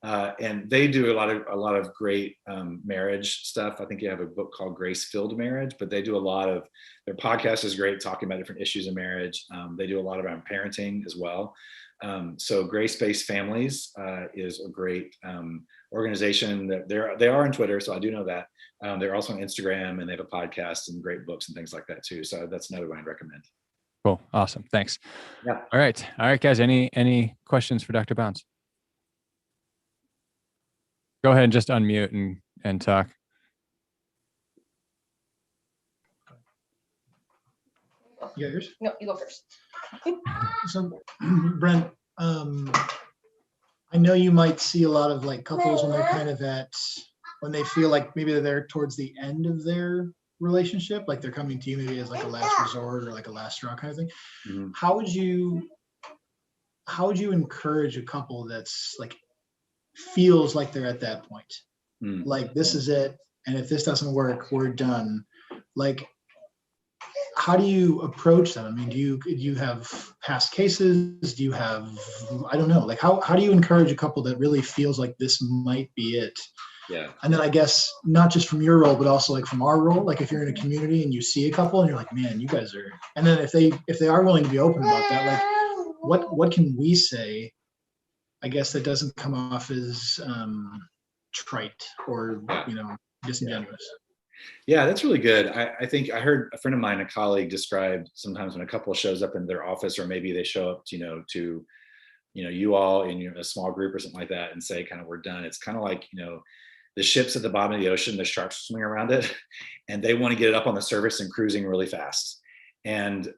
[SPEAKER 2] And they do a lot of great marriage stuff. I think you have a book called Grace-Filled Marriage, but they do a lot of, their podcast is great, talking about different issues in marriage. They do a lot around parenting as well. So Grace-Based Families is a great organization. That they are on Twitter, so I do know that. They're also on Instagram, and they have a podcast and great books and things like that too. So that's another one I'd recommend.
[SPEAKER 1] Cool. Awesome. Thanks.
[SPEAKER 2] Yeah.
[SPEAKER 1] All right, guys. Any questions for Dr. Bounds? Go ahead and just unmute and talk.
[SPEAKER 3] You got yours?
[SPEAKER 4] No, you go first.
[SPEAKER 3] So, Brent, I know you might see a lot of like couples when they're kind of when they feel like maybe they're towards the end of their relationship, like they're coming to you maybe as like a last resort or like a last straw kind of thing. Mm-hmm. How would you encourage a couple that's like feels like they're at that point? Like this is it, and if this doesn't work, we're done. Like, how do you approach them? I mean, do you have past cases? Do you have, I don't know, like how do you encourage a couple that really feels like this might be it?
[SPEAKER 2] Yeah.
[SPEAKER 3] And then I guess not just from your role, but also like from our role, like if you're in a community and you see a couple and you're like, man, you guys are, and then if they are willing to be open about that, like what can we say, I guess, that doesn't come off as trite or, disingenuous?
[SPEAKER 2] Yeah, that's really good. I think I heard a friend of mine, a colleague, described sometimes when a couple shows up in their office, or maybe they show up, to you all in a small group or something like that, and say kind of, we're done. It's kind of like, the ship's at the bottom of the ocean, the sharks swimming around it, and they want to get it up on the surface and cruising really fast. And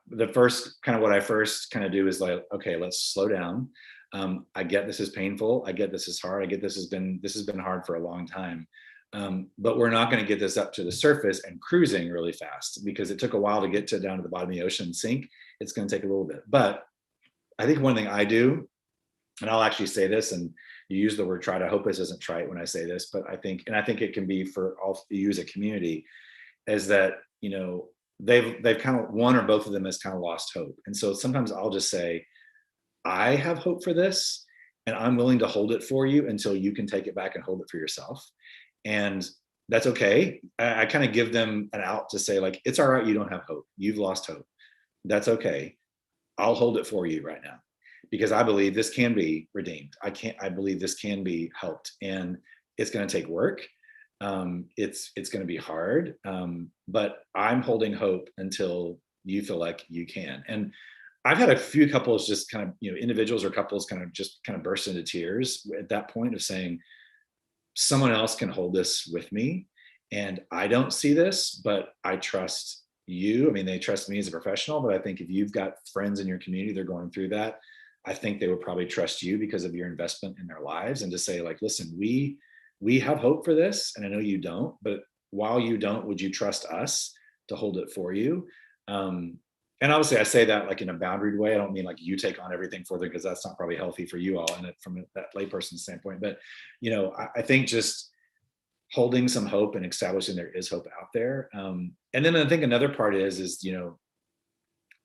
[SPEAKER 2] the first kind of what I first kind of do is like, okay, let's slow down. I get this is painful. I get this is hard. I get this has been hard for a long time. But we're not going to get this up to the surface and cruising really fast, because it took a while to get down to the bottom of the ocean and sink. It's going to take a little bit. But I think one thing I do, and I'll actually say this, and you use the word trite. I hope this isn't trite when I say this, but I think it can be for all you as a community, is that, they've kind of, one or both of them has kind of lost hope. And so sometimes I'll just say, I have hope for this, and I'm willing to hold it for you until you can take it back and hold it for yourself. And that's okay. I kind of give them an out to say, like, it's all right, you don't have hope. You've lost hope. That's okay. I'll hold it for you right now, because I believe this can be redeemed. I believe this can be helped, and it's going to take work. It's going to be hard. But I'm holding hope until you feel like you can. And I've had a few couples just kind of, individuals or couples kind of burst into tears at that point of saying, someone else can hold this with me, and I don't see this, but I trust you. I mean, they trust me as a professional, but I think if you've got friends in your community, they're going through that, I think they would probably trust you because of your investment in their lives, and to say, like, listen, we have hope for this, and I know you don't, but while you don't, would you trust us to hold it for you? And obviously I say that like in a boundaried way. I don't mean like you take on everything for them, because that's not probably healthy for you all, and from that layperson standpoint. But, I think just holding some hope and establishing there is hope out there. And then I think another part is, even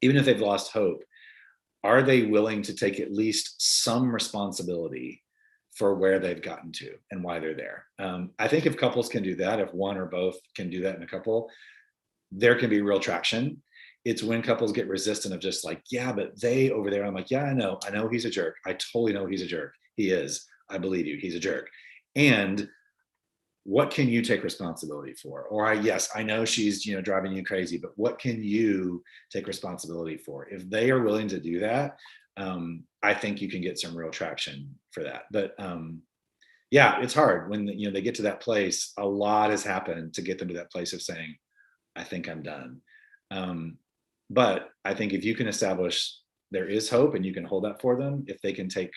[SPEAKER 2] if they've lost hope, are they willing to take at least some responsibility for where they've gotten to and why they're there? I think if couples can do that, if one or both can do that in a couple, there can be real traction. It's when couples get resistant of just like, yeah, but they over there, I'm like, yeah, I know he's a jerk. I totally know he's a jerk. He is. I believe you. He's a jerk. And what can you take responsibility for? Or yes, I know she's, driving you crazy, but what can you take responsibility for? If they are willing to do that, I think you can get some real traction for that. But yeah, it's hard when they get to that place. A lot has happened to get them to that place of saying, I think I'm done. But I think if you can establish there is hope and you can hold that for them, if they can take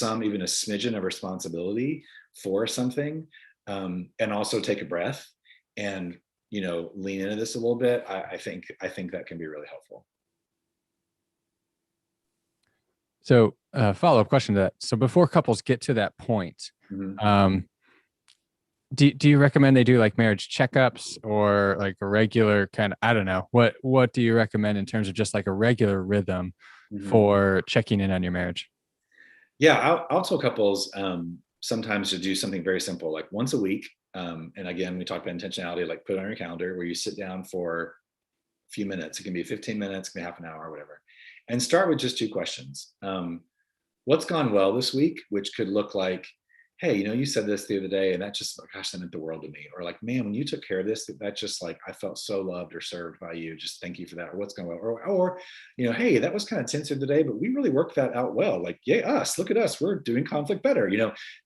[SPEAKER 2] even a smidgen of responsibility for something, and also take a breath and, lean into this a little bit, I think that can be really helpful.
[SPEAKER 1] So follow-up question to that. So before couples get to that point,
[SPEAKER 2] Mm-hmm.
[SPEAKER 1] Do you recommend they do like marriage checkups or like a regular kind of, I don't know, what do you recommend in terms of just like a regular rhythm
[SPEAKER 2] Mm-hmm.
[SPEAKER 1] for checking in on your marriage?
[SPEAKER 2] Yeah, I'll tell couples sometimes to do something very simple, like once a week. And again, we talk about intentionality, like put it on your calendar where you sit down for a few minutes. It can be 15 minutes, it can be half an hour or whatever. And start with just two questions. What's gone well this week, which could look like, hey, you said this the other day, and that just, gosh, that meant the world to me. Or like, man, when you took care of this, that just like, I felt so loved or served by you. Just thank you for that. Or what's going well. Or hey, that was kind of tense today, but we really worked that out well. Like, yay, us, look at us. We're doing conflict better,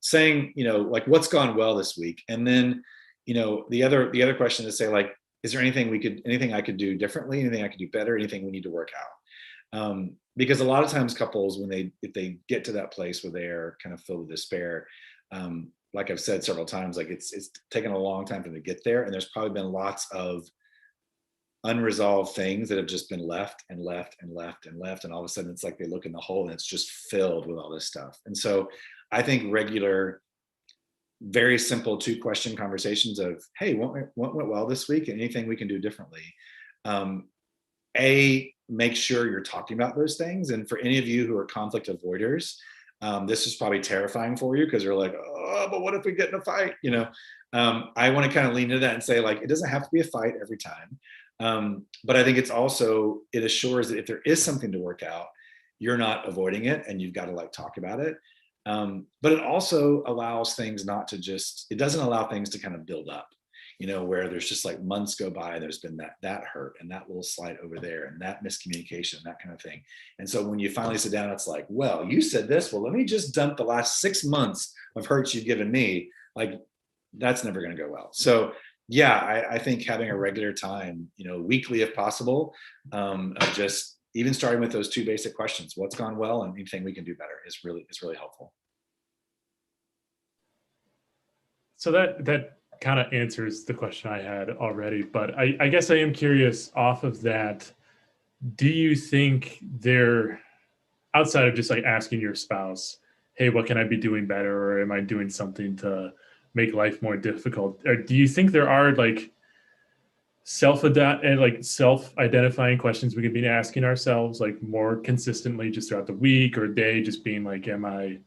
[SPEAKER 2] saying, like what's gone well this week. And then, the other question is say, like, is there anything I could do differently? Anything I could do better? Anything we need to work out? Because a lot of times couples, if they get to that place where they're kind of filled with despair, like I've said several times, like it's taken a long time for them to get there. And there's probably been lots of unresolved things that have just been left and left and left and left. And all of a sudden it's like they look in the hole and it's just filled with all this stuff. And so I think regular, very simple 2-question conversations of, hey, what went well this week and anything we can do differently? Make sure you're talking about those things. And for any of you who are conflict avoiders, this is probably terrifying for you because you're like, oh, but what if we get in a fight? I want to kind of lean into that and say, like, it doesn't have to be a fight every time. But I think it assures that if there is something to work out, you're not avoiding it and you've got to like talk about it. But it also allows things it doesn't allow things to kind of build up, where there's just like months go by, there's been that hurt and that little slight over there and that miscommunication, that kind of thing. And so when you finally sit down, it's like, well, you said this, well, let me just dump the last 6 months of hurts you've given me. Like, that's never going to go well. So yeah, I think having a regular time, weekly if possible, of just even starting with those 2 basic questions, what's gone well and anything we can do better is really helpful.
[SPEAKER 4] So that kind of answers the question I had already, but I guess I am curious off of that. Do you think there, outside of just like asking your spouse, hey, what can I be doing better? Or am I doing something to make life more difficult? Or do you think there are like self-identifying questions we could be asking ourselves like more consistently just throughout the week or day, just being like, am I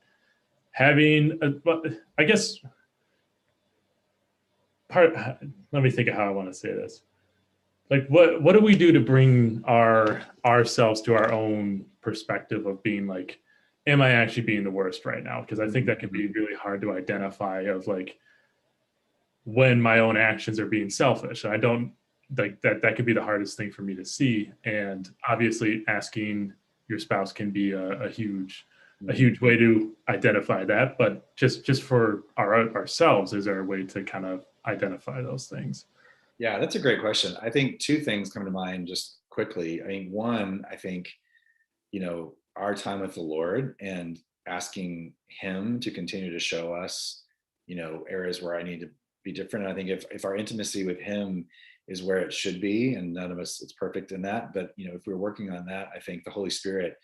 [SPEAKER 4] having I guess let me think of how I want to say this. Like what do we do to bring ourselves to our own perspective of being like, am I actually being the worst right now? Because I think that can be really hard to identify of like when my own actions are being selfish. I don't like that could be the hardest thing for me to see. And obviously asking your spouse can be a huge way to identify that. But just for ourselves, is there a way to kind of identify those things?
[SPEAKER 2] Yeah, that's a great question. I think two things come to mind just quickly. I mean, one, I think, our time with the Lord and asking him to continue to show us, areas where I need to be different. And I think if our intimacy with him is where it should be, and none of us is perfect in that, but if we're working on that, I think the Holy Spirit,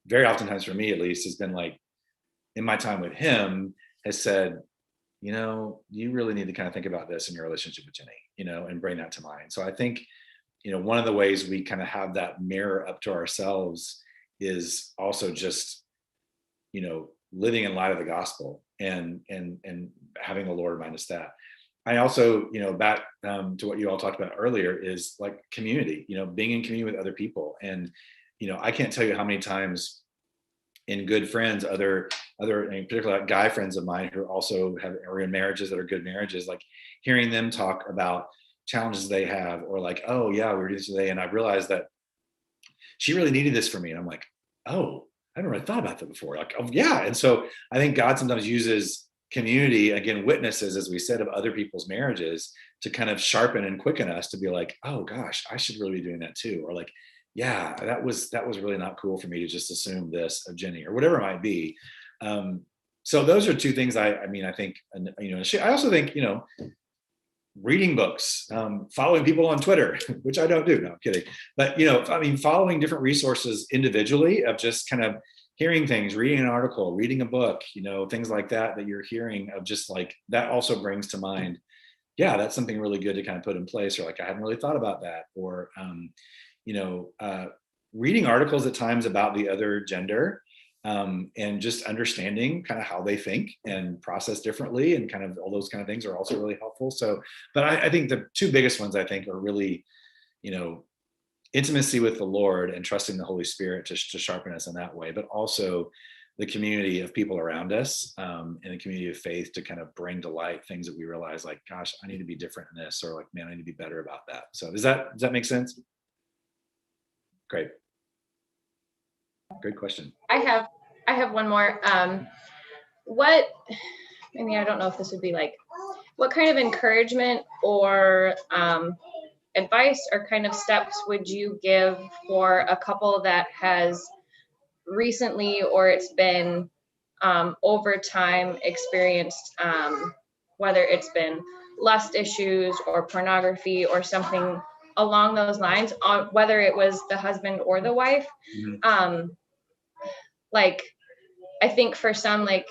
[SPEAKER 2] very oftentimes for me at least, has been like, in my time with him, has said, you really need to kind of think about this in your relationship with Jenny, and bring that to mind. So I think, one of the ways we kind of have that mirror up to ourselves is also just, living in light of the gospel and having the Lord remind us that. I also, back to what you all talked about earlier, is like community, being in community with other people. And, I can't tell you how many times in good friends, other, in particular, like guy friends of mine who also are in marriages that are good marriages, like hearing them talk about challenges they have, or like, oh yeah, we were doing this today, and I realized that she really needed this for me. And I'm like, oh, I never really thought about that before. Like, oh yeah. And so I think God sometimes uses community, again, witnesses, as we said, of other people's marriages to kind of sharpen and quicken us to be like, oh gosh, I should really be doing that too. Or like, yeah, that was really not cool for me to just assume this of Jenny, or whatever it might be. So those are two things I think, I also think, reading books, following people on Twitter, which I don't do, no, I'm kidding. But, following different resources individually of just kind of hearing things, reading an article, reading a book, things like that you're hearing, of just like, that also brings to mind, yeah, that's something really good to kind of put in place, or like, I hadn't really thought about that. Or, reading articles at times about the other gender, and just understanding kind of how they think and process differently, and kind of all those kind of things are also really helpful. So, but I think the two biggest ones I think are really, intimacy with the Lord and trusting the Holy Spirit to sharpen us in that way, but also the community of people around us, and the community of faith to kind of bring to light things that we realize, like, gosh, I need to be different in this, or like, man, I need to be better about that. So does that make sense? Great. Great question.
[SPEAKER 5] I have one more. What, I mean, I don't know if this would be like, what kind of encouragement or advice or kind of steps would you give for a couple that has recently, or it's been over time, experienced, whether it's been lust issues or pornography or something along those lines, on whether it was the husband or the wife? Mm-hmm. Like, I think for some, like,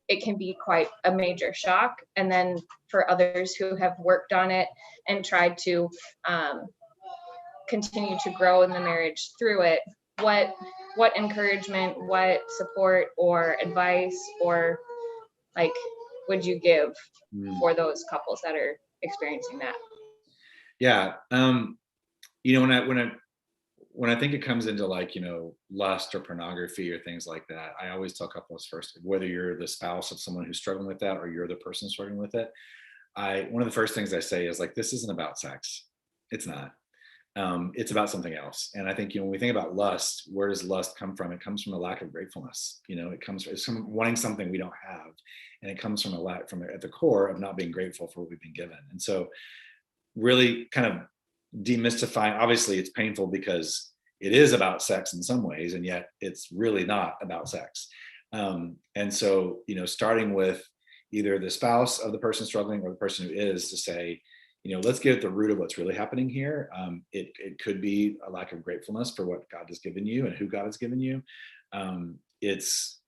[SPEAKER 5] it can be quite a major shock. And then for others who have worked on it and tried to continue to grow in the marriage through it, what encouragement, what support or advice, or like, would you give for those couples that are experiencing that?
[SPEAKER 2] Yeah. When I think it comes into like, lust or pornography or things like that, I always tell couples first, whether you're the spouse of someone who's struggling with that, or you're the person struggling with it, one of the first things I say is like, this isn't about sex. It's not. It's about something else. And I think, when we think about lust, where does lust come from? It comes from a lack of gratefulness. It's from wanting something we don't have. And it comes from at the core of not being grateful for what we've been given. And so really kind of demystifying, obviously it's painful because it is about sex in some ways, and yet it's really not about sex. And so, starting with either the spouse of the person struggling or the person who is, to say, let's get at the root of what's really happening here. It could be a lack of gratefulness for what God has given you and who God has given you. It's,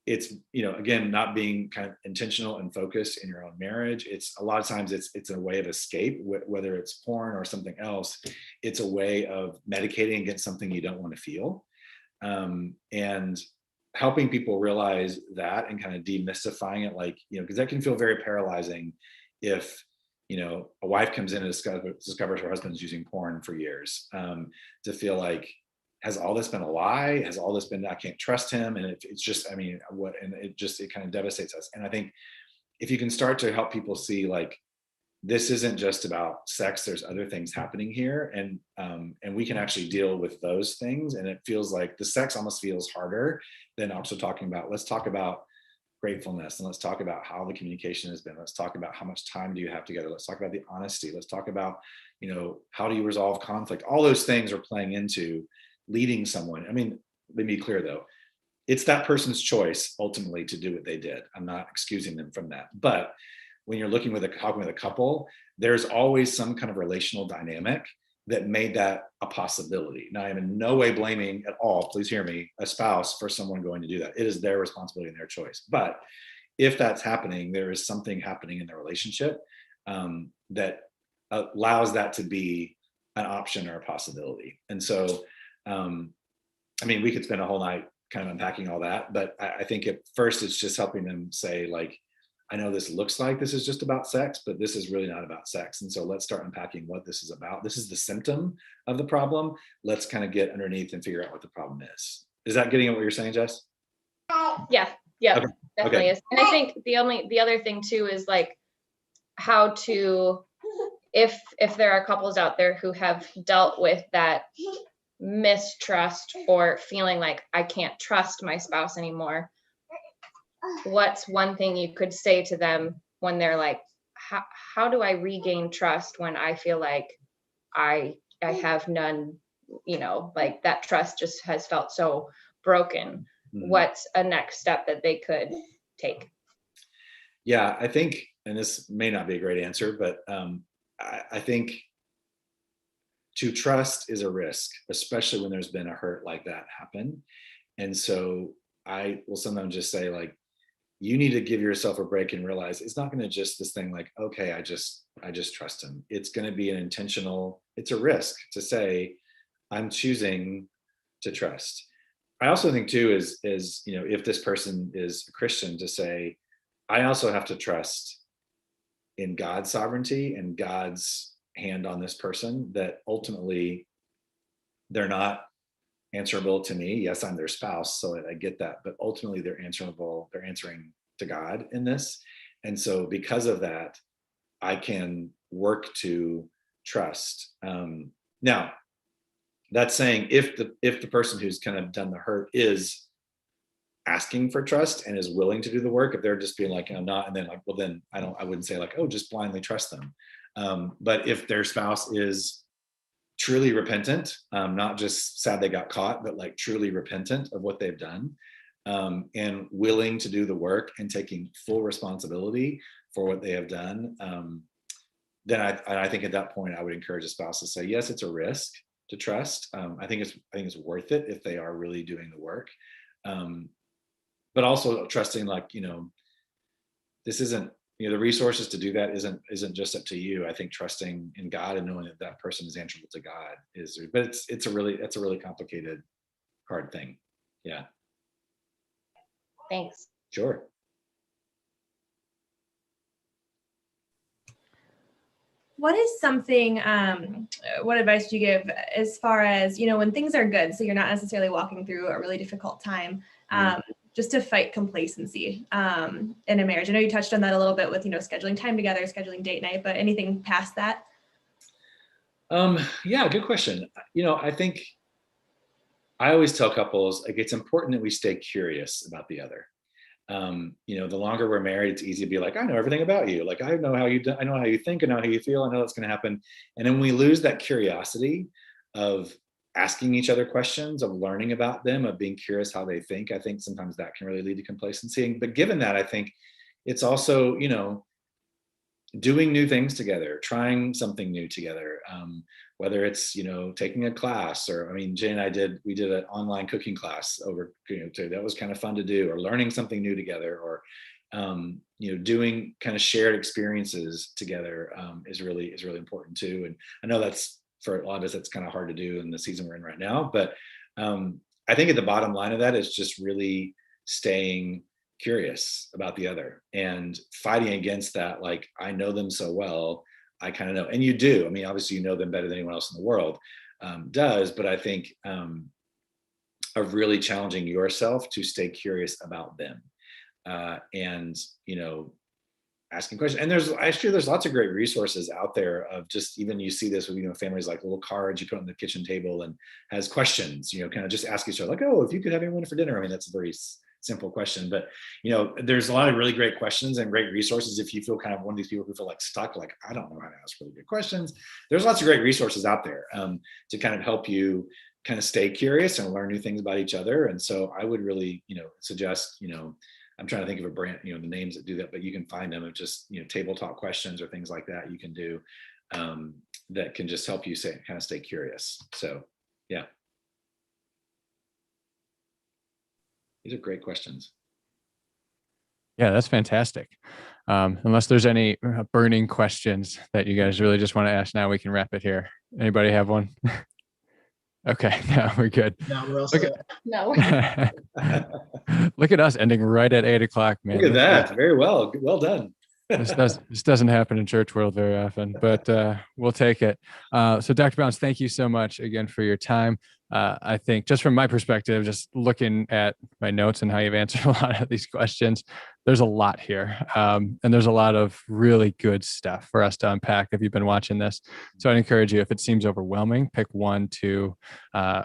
[SPEAKER 2] it's, again, not being kind of intentional and focused in your own marriage. It's a lot of times it's a way of escape, whether it's porn or something else. It's a way of medicating against something you don't want to feel. And helping people realize that and kind of demystifying it, like, because that can feel very paralyzing if, a wife comes in and discovers her husband's using porn for years, to feel like, has all this been a lie? Has all this been, I can't trust him? And it's just, and it kind of devastates us. And I think if you can start to help people see, like, this isn't just about sex, there's other things happening here. And we can actually deal with those things. And it feels like the sex almost feels harder than also talking about, let's talk about gratefulness, and let's talk about how the communication has been. Let's talk about how much time do you have together. Let's talk about the honesty. Let's talk about, how do you resolve conflict? All those things are playing into leading someone. I mean, let me be clear though, it's that person's choice ultimately to do what they did. I'm not excusing them from that. But when you're talking with a couple, there's always some kind of relational dynamic that made that a possibility. Now, I am in no way blaming at all, please hear me, a spouse for someone going to do that. It is their responsibility and their choice. But if that's happening, there is something happening in the relationship that allows that to be an option or a possibility. And so, we could spend a whole night kind of unpacking all that, but I think at first it's just helping them say, like, I know this looks like this is just about sex, but this is really not about sex. And so let's start unpacking what this is about. This is the symptom of the problem. Let's kind of get underneath and figure out what the problem is. Is that getting at what you're saying, Jess?
[SPEAKER 5] Yeah, okay. Definitely is. And I think the other thing too is, like, how to, if there are couples out there who have dealt with that mistrust or feeling like I can't trust my spouse anymore, what's one thing you could say to them when they're like, how do I regain trust when I feel like I have none, like that trust just has felt so broken? Mm-hmm. What's a next step that they could take?
[SPEAKER 2] Yeah, I think, and this may not be a great answer, but I think to trust is a risk, especially when there's been a hurt like that happen. And so I will sometimes just say, like, you need to give yourself a break and realize it's not going to just this thing like, okay, I just trust him. It's going to be an intentional, it's a risk to say, I'm choosing to trust. I also think too is, if this person is a Christian, to say, I also have to trust in God's sovereignty and God's hand on this person, that ultimately they're not answerable to me. Yes, I'm their spouse, so I get that, but ultimately they're answering to God in this. And so because of that, I can work to trust. Now, that's saying if the person who's kind of done the hurt is asking for trust and is willing to do the work, if they're just being like, I'm not, and then like, well, then I wouldn't say like, oh, just blindly trust them. But if their spouse is truly repentant, not just sad they got caught, but like truly repentant of what they've done, and willing to do the work and taking full responsibility for what they have done, then I think at that point I would encourage a spouse to say, yes, it's a risk to trust. I think it's worth it if they are really doing the work, but also trusting, like, this isn't, the resources to do that isn't just up to you. I think trusting in God and knowing that person is answerable to God is, but it's a really complicated, hard thing. Yeah.
[SPEAKER 5] Thanks.
[SPEAKER 2] Sure.
[SPEAKER 6] What is something, what advice do you give as far as, when things are good, so you're not necessarily walking through a really difficult time, just to fight complacency in a marriage? I know you touched on that a little bit with, scheduling time together, scheduling date night, but anything past that?
[SPEAKER 2] Yeah, good question. I think I always tell couples, like, it's important that we stay curious about the other. The longer we're married, it's easy to be like, I know everything about you. Like, I know how you think, I know how you feel. I know that's going to happen. And then we lose that curiosity of asking each other questions, of learning about them, of being curious how they think. I think sometimes that can really lead to complacency. But given that, I think it's also, doing new things together, trying something new together, whether it's, taking a class, or, I mean, Jay and I we did an online cooking class over, that was kind of fun to do, or learning something new together, or, doing kind of shared experiences together is really important too. And I know that's, for a lot of us, that's kind of hard to do in the season we're in right now. But I think at the bottom line of that is just really staying curious about the other and fighting against that. Like, I know them so well, I kind of know, and you do. I mean, obviously you know them better than anyone else in the world does, but I think of really challenging yourself to stay curious about them and, asking questions. And there's lots of great resources out there of just, even you see this with, families, like little cards you put on the kitchen table and has questions, kind of just ask each other, like, oh, if you could have anyone for dinner. I mean, that's a very simple question, but there's a lot of really great questions and great resources. If you feel kind of one of these people who feel like stuck, like, I don't know how to ask really good questions, there's lots of great resources out there to kind of help you kind of stay curious and learn new things about each other. And so I would really, suggest, I'm trying to think of a brand, the names that do that, but you can find them of just, table talk questions or things like that you can do that can just help you kind of stay curious. So, yeah. These are great questions.
[SPEAKER 1] Yeah, that's fantastic. Unless there's any burning questions that you guys really just want to ask now, we can wrap it here. Anybody have one? Okay, no, we're good.
[SPEAKER 3] No, we're all set.
[SPEAKER 5] No.
[SPEAKER 1] Look at us ending right at 8 o'clock, man.
[SPEAKER 2] Look at that. Very well. Well done.
[SPEAKER 1] This doesn't happen in church world very often, but we'll take it. So Dr. Bounds, thank you so much again for your time. I think just from my perspective, just looking at my notes and how you've answered a lot of these questions, there's a lot here. And there's a lot of really good stuff for us to unpack if you've been watching this. So I'd encourage you, if it seems overwhelming, pick one, two,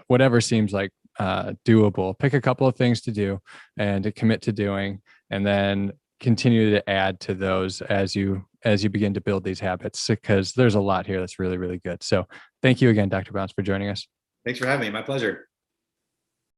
[SPEAKER 1] whatever seems like doable. Pick a couple of things to do and to commit to doing, and then continue to add to those as you begin to build these habits, because there's a lot here that's really, really good. So thank you again, Dr. Bounds, for joining us.
[SPEAKER 2] Thanks for having me. My pleasure.